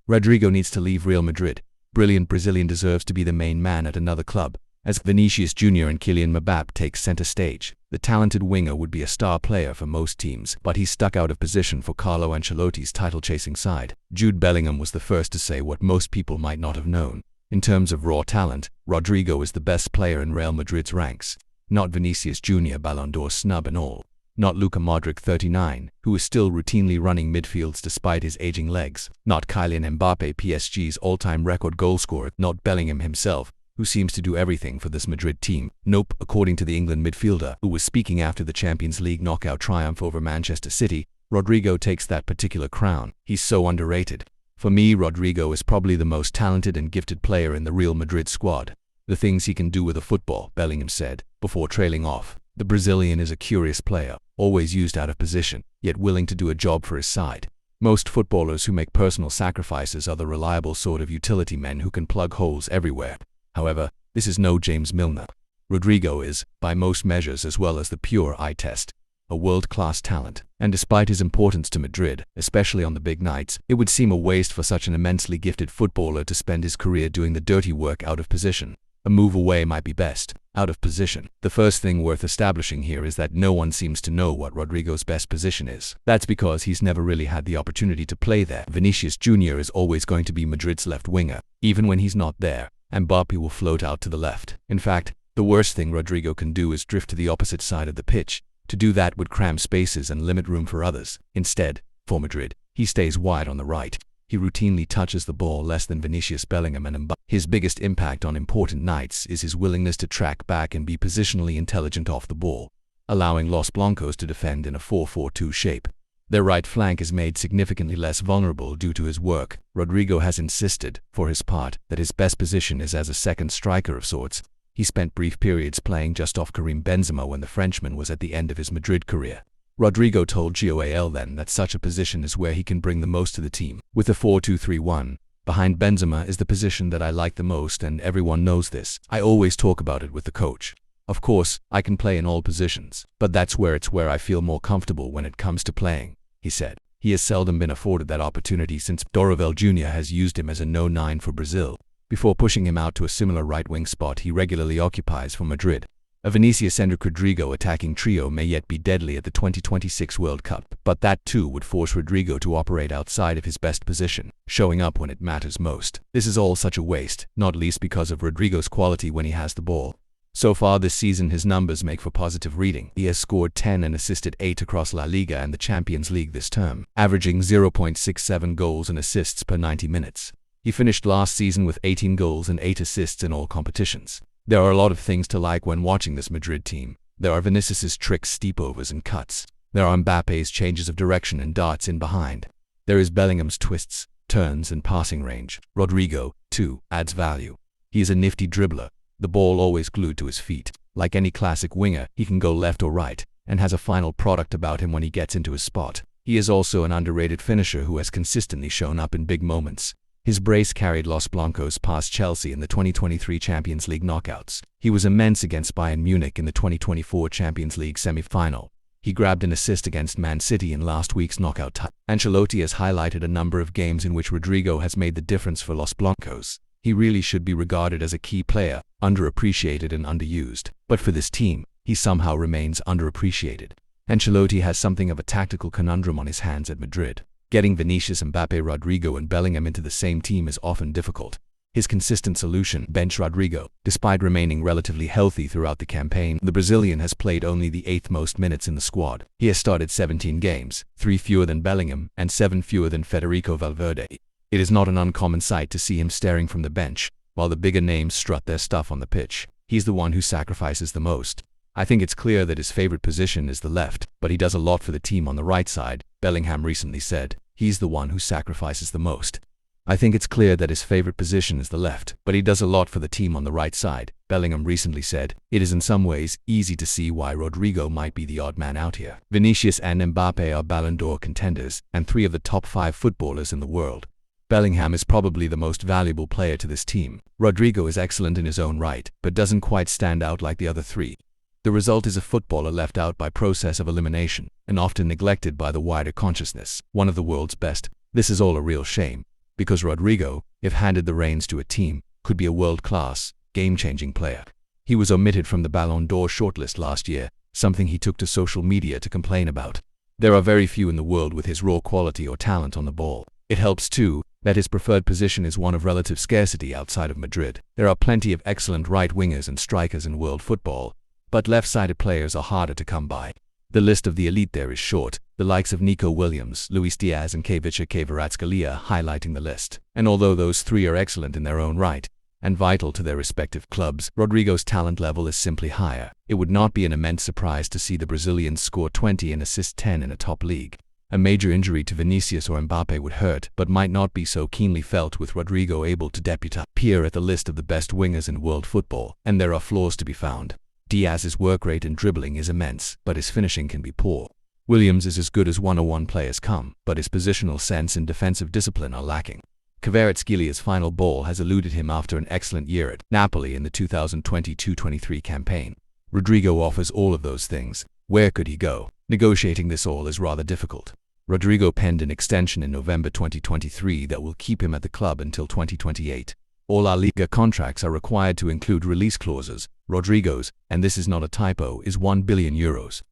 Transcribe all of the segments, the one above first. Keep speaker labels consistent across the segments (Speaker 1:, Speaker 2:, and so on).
Speaker 1: Rodryigo needs to leave Real Madrid. Brilliant Brazilian deserves to be the main man at another club. As Vinicius Jr. and Kylian Mbappé take center stage, the talented winger would be a star player for most teams, but he's stuck out of position for Carlo Ancelotti's title-chasing side. Jude Bellingham was the first to say what most people might not have known. In terms of raw talent, Rodryigo is the best player in Real Madrid's ranks. Not Vinicius Jr. Ballon d'Or snub and all. Not Luka Modric 39, who is still routinely running midfields despite his aging legs. Not Kylian Mbappé, PSG's all-time record goalscorer. Not Bellingham himself, who seems to do everything for this Madrid team. Nope, according to the England midfielder, who was speaking after the Champions League knockout triumph over Manchester City, Rodryigo takes that particular crown. He's so underrated. For me, Rodryigo is probably the most talented and gifted player in the Real Madrid squad. The things he can do with a football, Bellingham said, before trailing off. The Brazilian is a curious player, always used out of position, yet willing to do a job for his side. Most footballers who make personal sacrifices are the reliable sort of utility men who can plug holes everywhere. However, this is no James Milner. Rodryigo is, by most measures as well as the pure eye test, a world-class talent. And despite his importance to Madrid, especially on the big nights, it would seem a waste for such an immensely gifted footballer to spend his career doing the dirty work out of position. A move away might be best. Out of position. The first thing worth establishing here is that no one seems to know what Rodryigo's best position is. That's because he's never really had the opportunity to play there. Vinicius Jr. is always going to be Madrid's left winger. Even when he's not there, Mbappé will float out to the left. In fact, the worst thing Rodryigo can do is drift to the opposite side of the pitch. To do that would cram spaces and limit room for others. Instead, for Madrid, he stays wide on the right. He routinely touches the ball less than Vinicius, Bellingham and Mbappé. His biggest impact on important nights is his willingness to track back and be positionally intelligent off the ball, allowing Los Blancos to defend in a 4-4-2 shape. Their right flank is made significantly less vulnerable due to his work. Rodryigo has insisted, for his part, that his best position is as a second striker of sorts. He spent brief periods playing just off Karim Benzema when the Frenchman was at the end of his Madrid career. Rodryigo told GOAL then that such a position is where he can bring the most to the team. With the 4-2-3-1, behind Benzema is the position that I like the most, and everyone knows this. I always talk about it with the coach. Of course, I can play in all positions, but that's where I feel more comfortable when it comes to playing, he said. He has seldom been afforded that opportunity since Dorival Jr. has used him as a no 9 for Brazil, before pushing him out to a similar right-wing spot he regularly occupies for Madrid. A Vinicius-centric Rodryigo attacking trio may yet be deadly at the 2026 World Cup, but that too would force Rodryigo to operate outside of his best position, showing up when it matters most. This is all such a waste, not least because of Rodryigo's quality when he has the ball. So far this season his numbers make for positive reading. He has scored 10 and assisted 8 across La Liga and the Champions League this term, averaging 0.67 goals and assists per 90 minutes. He finished last season with 18 goals and 8 assists in all competitions. There are a lot of things to like when watching this Madrid team. There are Vinicius's tricks, steepovers and cuts. There are Mbappe's changes of direction and darts in behind. There is Bellingham's twists, turns and passing range. Rodryigo, too, adds value. He is a nifty dribbler, the ball always glued to his feet. Like any classic winger, he can go left or right, and has a final product about him when he gets into his spot. He is also an underrated finisher who has consistently shown up in big moments. His brace carried Los Blancos past Chelsea in the 2023 Champions League knockouts. He was immense against Bayern Munich in the 2024 Champions League semi-final. He grabbed an assist against Man City in last week's knockout tie. Ancelotti has highlighted a number of games in which Rodryigo has made the difference for Los Blancos. He really should be regarded as a key player, underappreciated and underused. But for this team, he somehow remains underappreciated. Ancelotti has something of a tactical conundrum on his hands at Madrid. Getting Vinicius, Mbappé, Rodryigo and Bellingham into the same team is often difficult. His consistent solution, bench Rodryigo. Despite remaining relatively healthy throughout the campaign, the Brazilian has played only the 8th most minutes in the squad. He has started 17 games, 3 fewer than Bellingham and 7 fewer than Federico Valverde. It is not an uncommon sight to see him staring from the bench, while the bigger names strut their stuff on the pitch. He's the one who sacrifices the most. I think it's clear that his favorite position is the left, but he does a lot for the team on the right side, Bellingham recently said. He's the one who sacrifices the most. I think it's clear that his favorite position is the left, but he does a lot for the team on the right side, Bellingham recently said. It is in some ways easy to see why Rodryigo might be the odd man out here. Vinicius and Mbappé are Ballon d'Or contenders, and 3 of the top 5 footballers in the world. Bellingham is probably the most valuable player to this team. Rodryigo is excellent in his own right, but doesn't quite stand out like the other 3. The result is a footballer left out by process of elimination, and often neglected by the wider consciousness. One of the world's best. This is all a real shame. because Rodryigo, if handed the reins to a team, could be a world-class, game-changing player. He was omitted from the Ballon d'Or shortlist last year, something he took to social media to complain about. There are very few in the world with his raw quality or talent on the ball. It helps too that his preferred position is one of relative scarcity outside of Madrid. There are plenty of excellent right wingers and strikers in world football, but left-sided players are harder to come by. The list of the elite there is short, the likes of Nico Williams, Luis Diaz and Kvaratskhelia highlighting the list. And although those three are excellent in their own right, and vital to their respective clubs, Rodrigo's talent level is simply higher. It would not be an immense surprise to see the Brazilians score 20 and assist 10 in a top league. A major injury to Vinicius or Mbappe would hurt, but might not be so keenly felt with Rodrigo able to appear at the list of the best wingers in world football, and there are flaws to be found. Diaz's work rate and dribbling is immense, but his finishing can be poor. Williams is as good as 101 players come, but his positional sense and defensive discipline are lacking. Kvaratskhelia's final ball has eluded him after an excellent year at Napoli in the 2022-23 campaign. Rodrigo offers all of those things. Where could he go? Negotiating this all is rather difficult. Rodrigo penned an extension in November 2023 that will keep him at the club until 2028. All La Liga contracts are required to include release clauses. Rodrigo's, and this is not a typo, is €1 billion.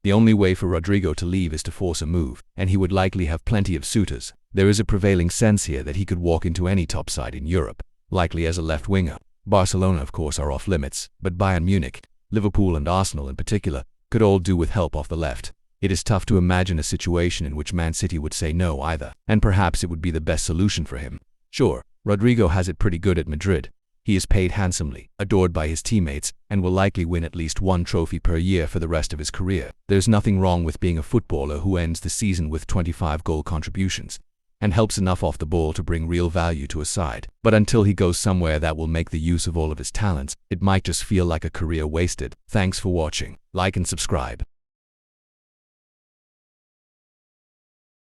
Speaker 1: The only way for Rodrigo to leave is to force a move, and he would likely have plenty of suitors. There is a prevailing sense here that he could walk into any top side in Europe, likely as a left winger. Barcelona, of course, are off limits, but Bayern Munich, Liverpool and Arsenal in particular, could all do with help off the left. It is tough to imagine a situation in which Man City would say no either, and perhaps it would be the best solution for him. Sure, Rodrigo has it pretty good at Madrid. He is paid handsomely, adored by his teammates, and will likely win at least one trophy per year for the rest of his career. There's nothing wrong with being a footballer who ends the season with 25 goal contributions, and helps enough off the ball to bring real value to a side. But until he goes somewhere that will make the use of all of his talents, it might just feel like a career wasted. Thanks for watching. Like and subscribe.